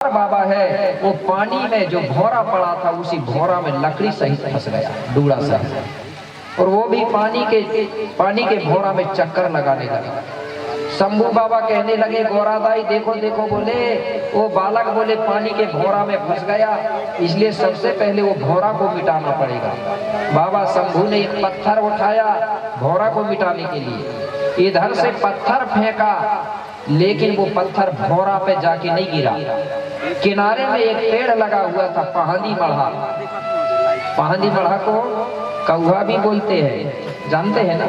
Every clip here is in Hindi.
कोपार बाबा है वो पानी में जो भौरा पड़ा था उसी भौरा में लकड़ी सहित फंस गया, डूड़ा सहित, और वो भी पानी के भौरा में चक्कर लगाने लगा। शंभू बाबा कहने लगे गौरादाई देखो देखो, बोले वो बालक बोले पानी के भौरा में फंस गया, इसलिए सबसे पहले वो भौरा को मिटाना पड़ेगा। बाबा शंभू ने एक पत्थर उठाया भौरा को मिटाने के लिए, इधर से पत्थर फेंका, लेकिन वो पत्थर भौरा पे जाके नहीं गिरा। किनारे में एक पेड़ लगा हुआ था, पहाड़ी मढ़ा। पहाड़ी मढ़ा को कौवा भी बोलते हैं, जानते हैं ना,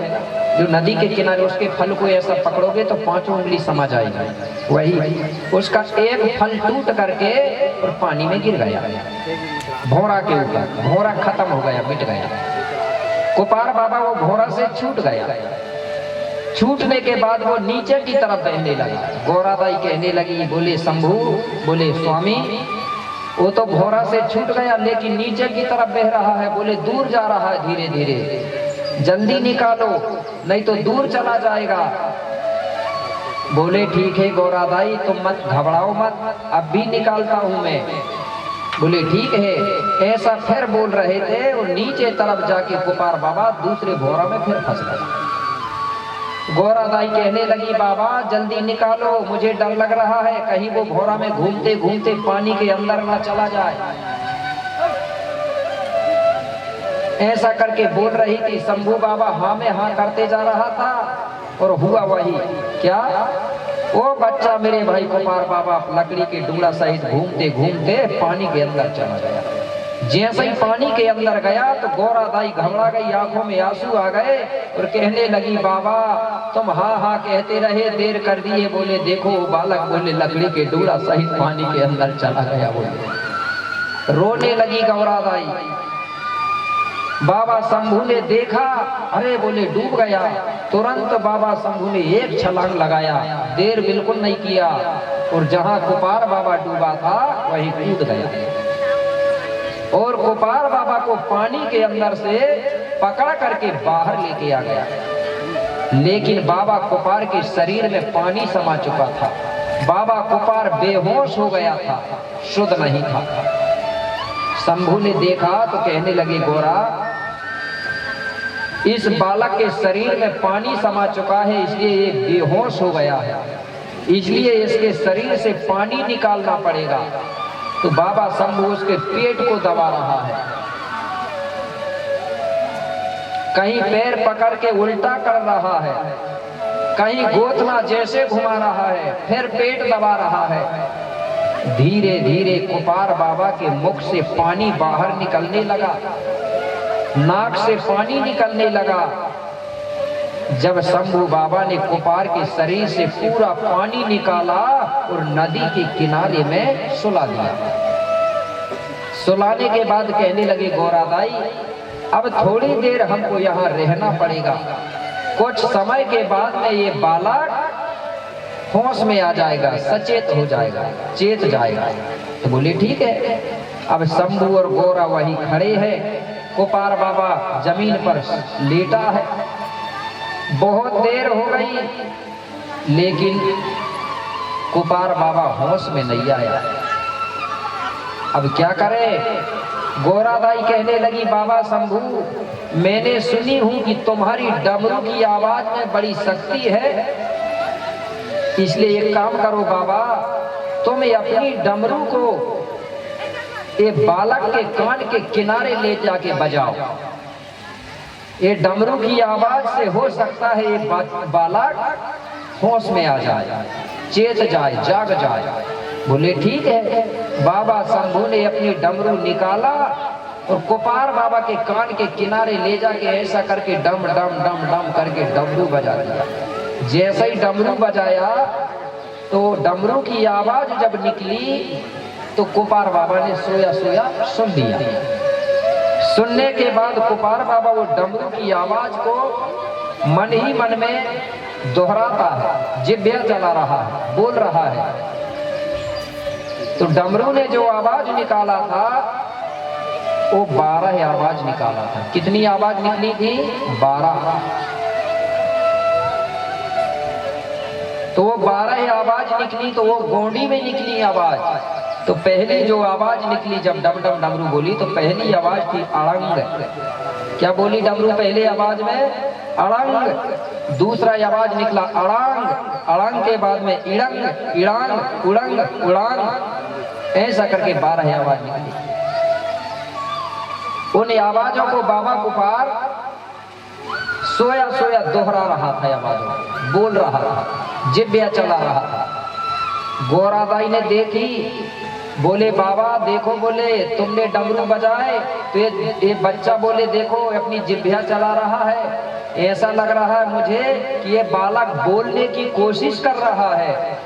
जो नदी के किनारे उसके फल को ऐसा पकड़ोगे तो 5 उंगली समझ आएगी, वही उसका एक फल टूट करके और पानी में गिर गया भौरा के ऊपर। भौरा खत्म हो गया, मिट गया। कोपार बाबा वो भौरा से छूट गया। छूटने के बाद वो नीचे की तरफ बहने लगा। गौरादाई कहने लगी, बोले शंभू, बोले स्वामी वो तो भौरा से छूट गया लेकिन नीचे की तरफ बह रहा है, बोले दूर जा रहा है धीरे धीरे, जल्दी निकालो नहीं तो दूर चला जाएगा। बोले ठीक है गौरादाई तुम मत घबराओ मत, अब भी निकालता हूं मैं। बोले ठीक है। ऐसा फिर बोल रहे थे और नीचे तरफ जाके कोपार बाबा दूसरे भौरा में फिर फंस गए। गौरादाई कहने लगी बाबा जल्दी निकालो, मुझे डर लग रहा है कहीं वो भौरा में घूमते घूमते पानी के अंदर ना चला जाए। ऐसा करके बोल रही थी। शंभू बाबा हाँ में हाँ करते जा रहा था और हुआ वही। क्या? वो बच्चा मेरे भाई कोपार बाबा लकड़ी के डूड़ा सहित घूमते घूमते पानी के अंदर चला गया। जैसे ही पानी के अंदर गया तो गौरादाई घबरा गई, आंखों में आंसू आ गए और कहने लगी बाबा तुम हाँ हाँ कहते रहे, देर कर दिए। बोले देखो बालक बोले लकड़ी के डूड़ा सहित पानी के अंदर चला गया। बोले रोने लगी गौरादाई। बाबा शंभू ने देखा, अरे बोले डूब गया। तुरंत बाबा शंभू ने एक छलांग लगाया, देर बिल्कुल नहीं किया और जहां कोपार बाबा डूबा था वहीं कूद गया और कोपार बाबा को पानी के अंदर से पकड़ करके बाहर लेके आ गया। लेकिन बाबा कोपार के शरीर में पानी समा चुका था। बाबा कोपार बेहोश हो गया था, शुद्ध नहीं था। शंभू ने देखा तो कहने लगे गौरा इस बालक के शरीर में पानी समा चुका है इसलिए ये बेहोश हो गया है, इसलिए इसके शरीर से पानी निकालना पड़ेगा। तो बाबा शंभू उसके पेट को दबा रहा है, कहीं पैर पकड़ के उल्टा कर रहा है, कहीं गोतना जैसे घुमा रहा है, फिर पेट दबा रहा है। धीरे धीरे कोपार बाबा के मुख से पानी बाहर निकलने लगा, नाक से पानी निकलने लगा। जब शंभू बाबा ने कोपार के शरीर से पूरा पानी निकाला और नदी के किनारे में सुला दिया। सुलाने के बाद कहने लगे गौरादाई अब थोड़ी देर हमको यहाँ रहना पड़ेगा, कुछ समय के बाद में ये बालक होश में आ जाएगा, सचेत हो जाएगा, चेत जाएगा। तो बोले ठीक है। अब शंभू और गौरा वहीं खड़े हैं, कोपार बाबा जमीन पर लेटा है। बहुत देर हो गई लेकिन कोपार बाबा होश में नहीं आया। अब क्या करे? गौरादाई कहने लगी बाबा शंभू मैंने सुनी हूं कि तुम्हारी डमरू की आवाज में बड़ी शक्ति है, इसलिए एक काम करो बाबा तुम अपनी डमरू को ये बालक के कान के किनारे ले जाके बजाओ। ये डमरू की आवाज से हो सकता है ये बालक होश में आ जाए, चेत जाए, जाग जाए। बोले ठीक है। बाबा शंभू ने अपनी डमरू निकाला और कोपार बाबा के कान के किनारे ले जाके ऐसा करके डम डम डम डम करके डमरू बजा दिया। जैसे ही डमरू बजाया तो डमरू की आवाज जब निकली तो कोपार बाबा ने सोया सोया सुन लिया। सुनने के बाद कोपार बाबा वो डमरू की आवाज को मन ही मन में दोहराता है, जिभ्या चला रहा है, बोल रहा है। तो डमरू ने जो आवाज निकाला था वो 12 आवाज निकाला था। कितनी आवाज निकली थी? 12। तो वो 12 आवाज निकली तो वो गोंडी में निकली आवाज। तो पहली जो आवाज निकली जब डम डम डमरू बोली, तो पहली आवाज थी अड़ंग। क्या बोली डमरू पहले आवाज में? अड़ंग। दूसरा आवाज निकला अड़ांग। अड़ंग के बाद में इड़ंग, इड़ांग, उड़ंग, उड़ांग, ऐसा करके 12 आवाज निकली। उन आवाजों को बाबा कुपार सोया सोया दोहरा रहा था, आवाजों बोल रहा था, जिब्या चला रहा था। गोरादाई ने देखी, बोले बाबा देखो, बोले तुमने डमरू बजाए तो ये बच्चा बोले देखो अपनी जिब्या चला रहा है, ऐसा लग रहा है मुझे कि ये बालक बोलने की कोशिश कर रहा है,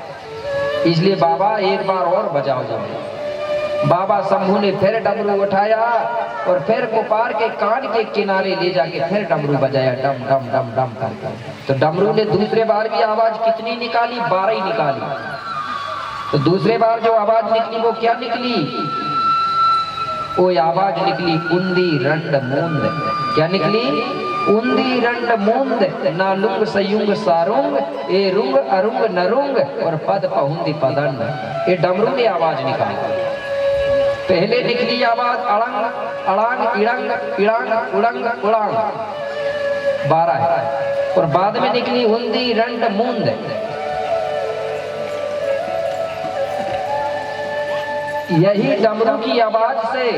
इसलिए बाबा एक बार और बजाओ जाओ। बाबा शंभू ने फिर डमरू उठाया और फिर कुपार के कान के किनारे ले जाके फिर डमरू बजाया, डम डम डम डम करके। तो डमरू ने दूसरे बार भी आवाज कितनी निकाली? 12 ही निकाली। तो दूसरे बार जो आवाज निकली वो क्या निकली? वो आवाज निकली उंदी रंड मूंद। क्या निकली? उंदी रंड मूंद, नालुंग सयुंग सारुंग, ए रुंग अरुंग नरुंग और पद पहुंदी पदंड। ये डमरू ने आवाज निकाली। पहले निकली आवाज अड़ंग, अड़ांग, इड़ंग, इड़ांग, उड़ंग, उड़ांग, 12 है। और बाद में निकली उंदी रंड मूंद। यही डमरू की आवाज से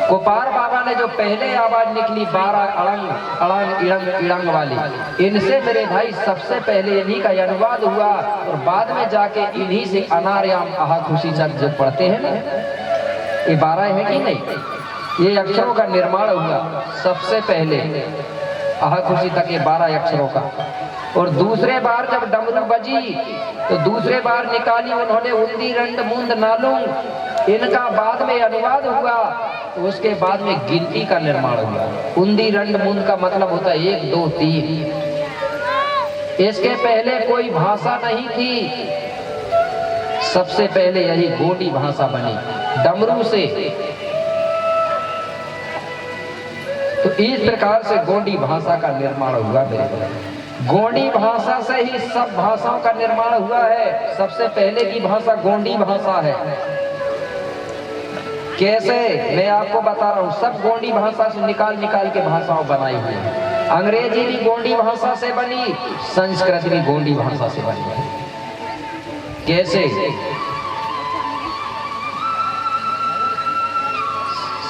कुपार बाबा ने जो पहले आवाज निकली 12 अड़ंग, अड़ंग, इड़ंग, इड़ंग वाली, इनसे मेरे भाई सबसे पहले इन्हीं का अनुवाद हुआ और बाद में जाके इन्हीं से अनार्याम आहा खुशी शब्द जो पढ़ते हैं ना, ये 12 है कि नहीं? ये अक्षरों का निर्माण हुआ सबसे पहले, आहा खुशी तक ये 12 अक्षरों का। और दूसरे बार जब डमरू बजी तो दूसरे बार निकाली उन्होंने उंदी रंड मूंद नालुंग, इनका बाद में अनुवाद हुआ। तो उसके बाद में गिनती का निर्माण हुआ। उंदी रंड मूंद का मतलब होता है 1 2 3। इसके पहले कोई भाषा नहीं थी, सबसे पहले यही गोंडी भाषा बनी डमरू से। तो इस प्रकार से गोंडी भाषा का निर्माण हुआ। गोंडी भाषा से ही सब भाषाओं का निर्माण हुआ है। सबसे पहले की भाषा गोंडी भाषा है। कैसे? मैं आपको बता रहा हूँ। सब गोंडी भाषा से निकाल निकाल के भाषाओं बनाई हुई है। अंग्रेजी भी गोंडी भाषा से बनी, संस्कृत भी गोंडी भाषा से बनी है। कैसे?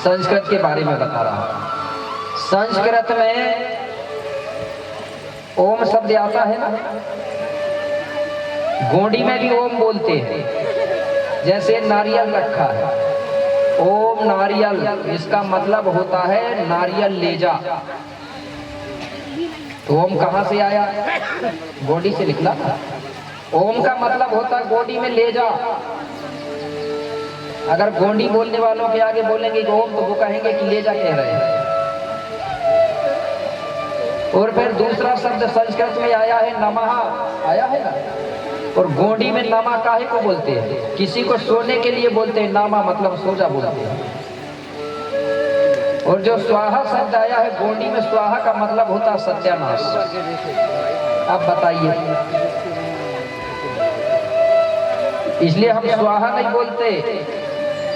संस्कृत के बारे में बता रहा हूं। संस्कृत में ओम शब्द आता है ना, गोंडी में भी ओम बोलते हैं। जैसे नारियल रखा है, ओम नारियल, इसका मतलब होता है नारियल ले जा। तो ओम कहां से आया? गोंडी से निकला। ओम का मतलब होता है गोंडी में ले जा। अगर गोंडी बोलने वालों के आगे बोलेंगे कि ओम, तो वो कहेंगे कि ले जा कह रहे हैं। और फिर दूसरा शब्द संस्कृत में आया है नमः, आया है ना। और गोंडी में नामा काहे को बोलते हैं? किसी को सोने के लिए बोलते हैं, नामा मतलब सो जा बोलते हैं। और जो स्वाहा शब्द आया है गोंडी में, स्वाहा का मतलब होता है सत्यानाश। अब बताइए, इसलिए हम स्वाहा नहीं बोलते,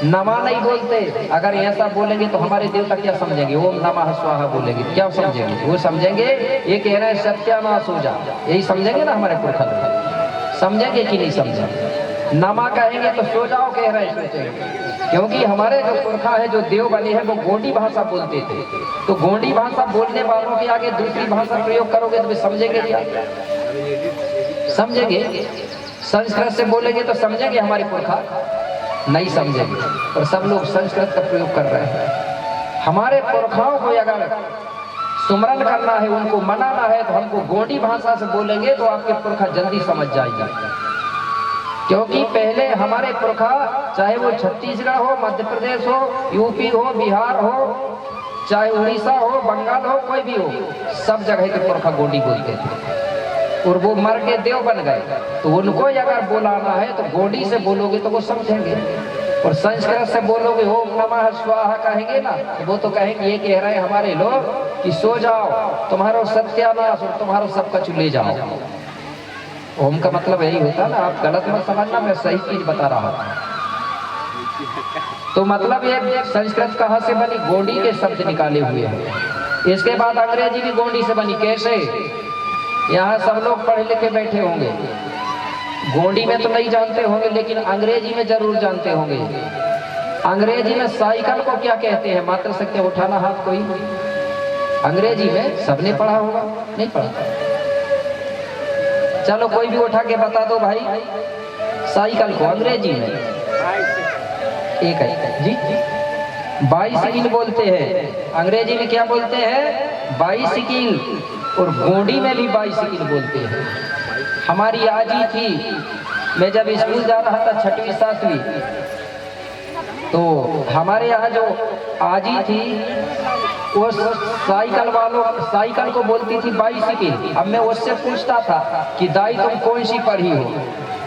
नमा नहीं बोलते। अगर ऐसा बोलेंगे तो हमारे देवता क्या समझेंगे? ओम नमः स्वाहा बोलेंगे, क्या समझेंगे? वो समझेंगे ये कह रहे हैं सत्यानाश हो जा, यही समझेंगे ना हमारे पुरखा लोग। समझेंगे कि नहीं समझेंगे? नमा कहेंगे तो सो जाओ कह रहे हैं, क्योंकि हमारे जो पुरखा है, जो देव बने हैं, वो गोंडी भाषा बोलते थे। तो गोंडी भाषा बोलने वालों के आगे दूसरी भाषा प्रयोग करोगे तो वे समझेंगे क्या? समझेंगे? संस्कृत से बोलेंगे तो समझेंगे हमारे पुरखा? नहीं समझेंगे। और सब लोग संस्कृत का प्रयोग कर रहे हैं। हमारे पुरखाओं को अगर सुमरन करना है, उनको मनाना है, तो हमको गोंडी भाषा से बोलेंगे तो आपके पुरखा जल्दी समझ जाएंगे। क्योंकि पहले हमारे पुरखा, चाहे वो छत्तीसगढ़ हो, मध्य प्रदेश हो, यूपी हो, बिहार हो, चाहे उड़ीसा हो, बंगाल हो, कोई भी हो, सब जगह के पुरखा गोंडी बोलते थे। और वो मर के देव बन गए। तो उनको अगर बुलाना है तो गोंडी से बोलोगे तो वो समझेंगे। और संस्कृत से बोलोगे ओम नमः स्वाहा कहेंगे ना, तो वो तो कहेंगे ये कह रहे हैं हमारे लोग कि सो जाओ, तुम्हारो सत्यानाश और तुम्हारो सब कुछ ले जाओ। ओम का मतलब यही होता है ना। आप गलत मत समझना, मैं सही चीज बता रहा हूँ। तो मतलब ये संस्कृत कहाँ से बनी? गोंडी के शब्द निकाले हुए हैं। इसके बाद अंग्रेजी भी गोंडी से बनी। कैसे? यहाँ सब लोग पढ़े लिखे बैठे होंगे, गोंडी में तो नहीं जानते होंगे, लेकिन अंग्रेजी में जरूर जानते होंगे। अंग्रेजी में साइकिल को क्या कहते हैं? मात्र सकते उठाना हाथ कोई? अंग्रेजी में सबने पढ़ा होगा, नहीं पढ़ा? चलो कोई भी उठा के बता दो भाई, साइकिल को अंग्रेजी में एक है जी, बाइसिकल बोलते हैं। अंग्रेजी में क्या बोलते हैं? बाइसिकल। और गोंडी में भी बाइसिकल बोलते हैं। हमारी आजी थी, मैं जब स्कूल जा रहा था 6वीं 7वीं, तो हमारे यहाँ जो आजी थी वो साइकिल को बोलती थी बाइसिकल। अब मैं उससे पूछता था कि दाई तुम कौन सी पढ़ी हो?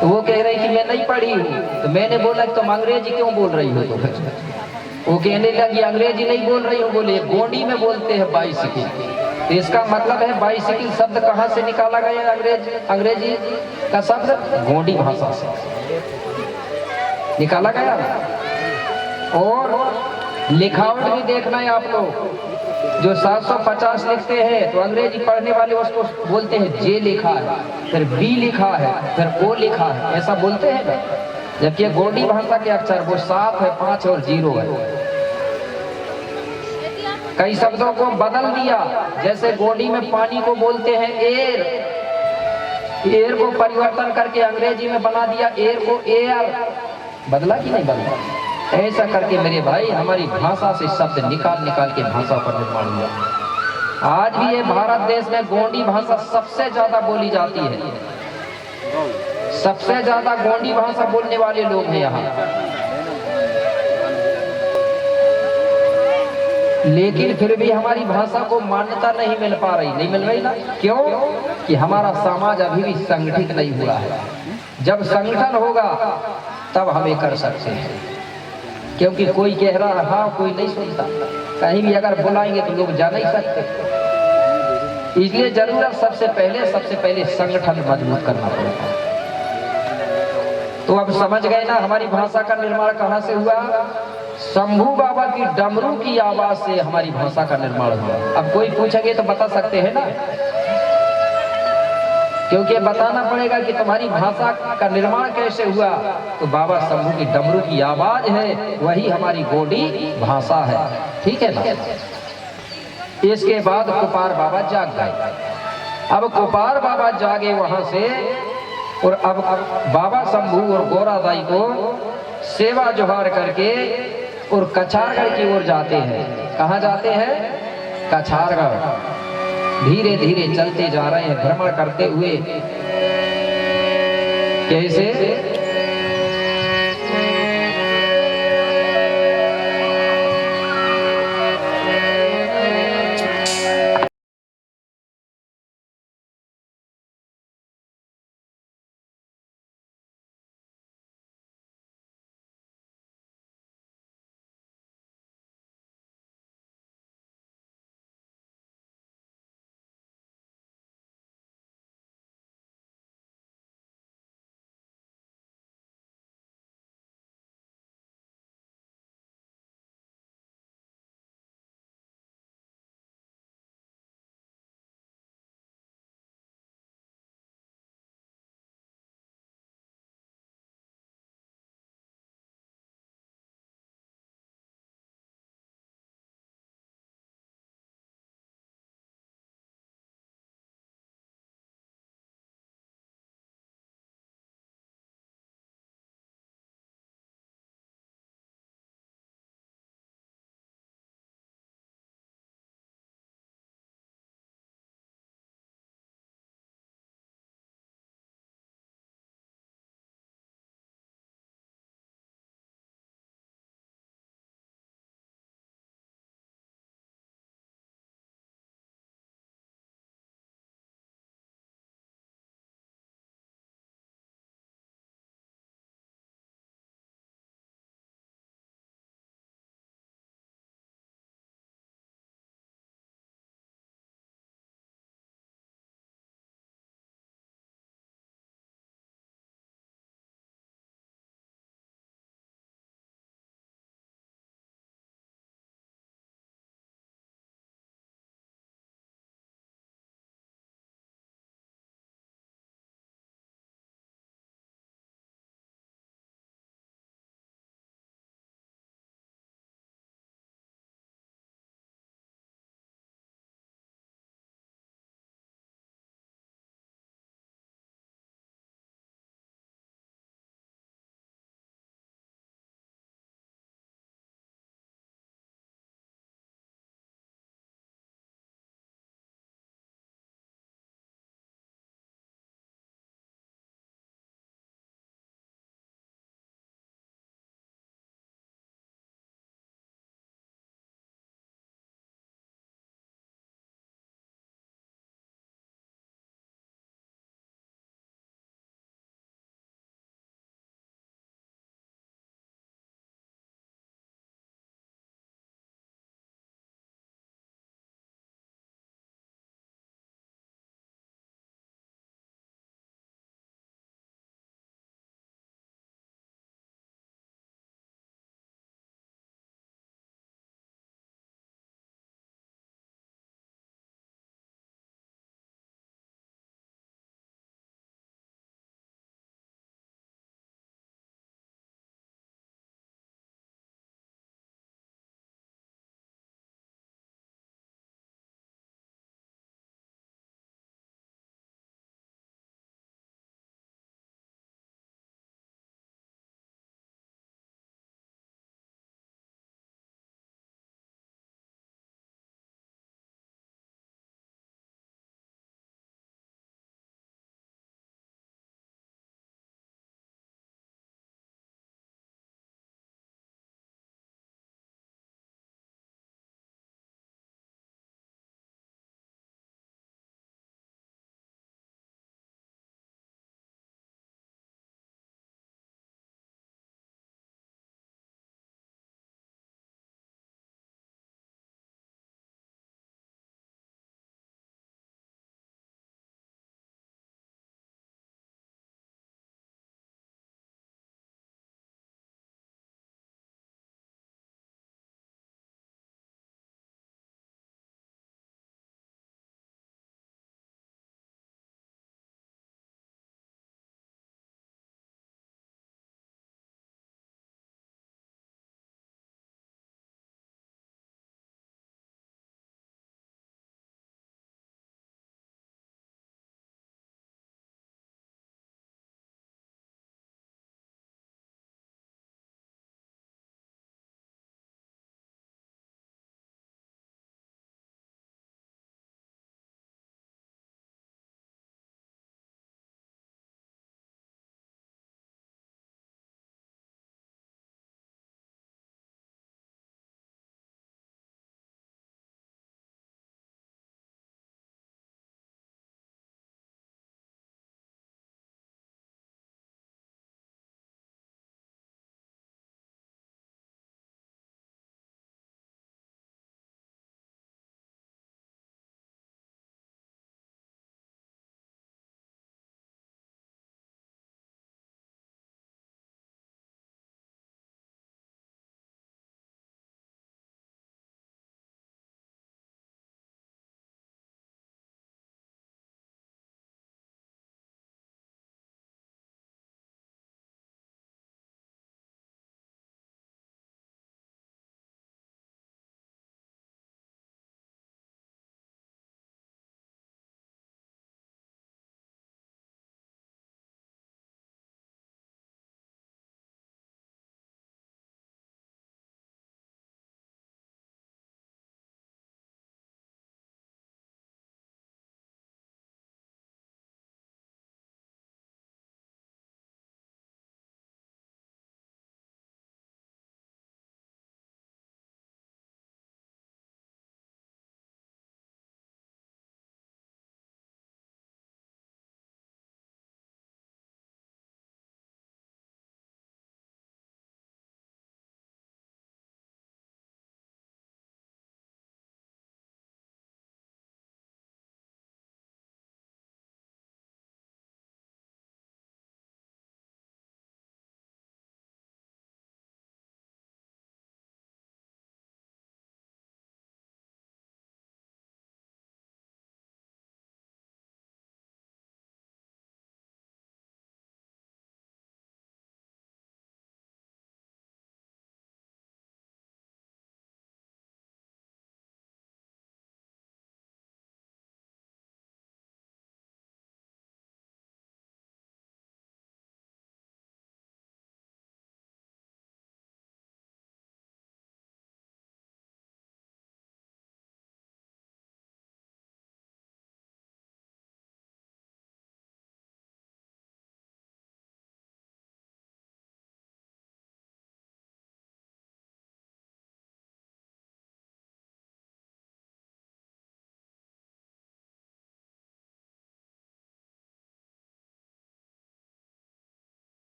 तो वो कह रही कि मैं नहीं पढ़ी हूँ। तो मैंने बोला कि तुम अंग्रेजी क्यों बोल रही हो? तो वो कहने लगी अंग्रेजी नहीं बोल रही हूँ, बोले गोंडी में बोलते हैं बाइसिकल। तो इसका मतलब है बाइसिकल शब्द कहाँ से निकाला गया? अंग्रेजी का शब्द गोंडी भाषा से निकाला गया। और लिखावट भी देखना है आप लोग, जो 750 लिखते हैं तो अंग्रेजी पढ़ने वाले उसको बोलते हैं जे लिखा है, फिर बी लिखा है, फिर ओ लिखा है, ऐसा बोलते हैं ना। जबकि गोंडी भाषा के अक्षर वो 7 है, 5 और 0 है। कई शब्दों को बदल दिया, जैसे गोंडी में पानी को बोलते हैं एयर, एयर को परिवर्तन करके अंग्रेजी में बना दिया एयर को एयर। बदला कि नहीं बदला? ऐसा करके मेरे भाई हमारी भाषा से शब्द निकाल निकाल के भाषा पर निर्माण हुआ। आज भी ये भारत देश में गोंडी भाषा सबसे ज्यादा बोली जाती है, सबसे ज्यादा गोंडी भाषा बोलने वाले लोग हैं यहाँ। लेकिन फिर भी हमारी भाषा को मान्यता नहीं मिल पा रही, नहीं मिल रही ना। क्यों? कि हमारा समाज अभी भी संगठित नहीं हुआ है। जब संगठन होगा तब हम ये कर सकते हैं, क्योंकि कोई कह रहा है हाँ, कोई नहीं सुनता। कहीं भी अगर बुलाएंगे तो लोग जा नहीं सकते। इसलिए जरूरत सबसे पहले संगठन मजबूत करना पड़ेगा। तो अब समझ गए ना हमारी भाषा का निर्माण कहाँ से हुआ? शंभू बाबा की डमरू की आवाज से हमारी भाषा का निर्माण हुआ। अब कोई पूछेंगे तो बता सकते हैं ना, क्योंकि बताना पड़ेगा कि तुम्हारी भाषा का निर्माण कैसे हुआ। तो बाबा शंभू की डमरू की आवाज है, वही हमारी गोंडी भाषा है। ठीक है ना। इसके बाद कुपार बाबा जाग गए। अब कुपार बाबा जागे वहां से, और अब बाबा शंभू और गोरादाई को सेवा जोहार करके और कछारगढ़ की ओर जाते हैं। कहाँ जाते हैं? कछारगढ़। धीरे धीरे चलते जा रहे हैं, भ्रमण करते हुए। कैसे?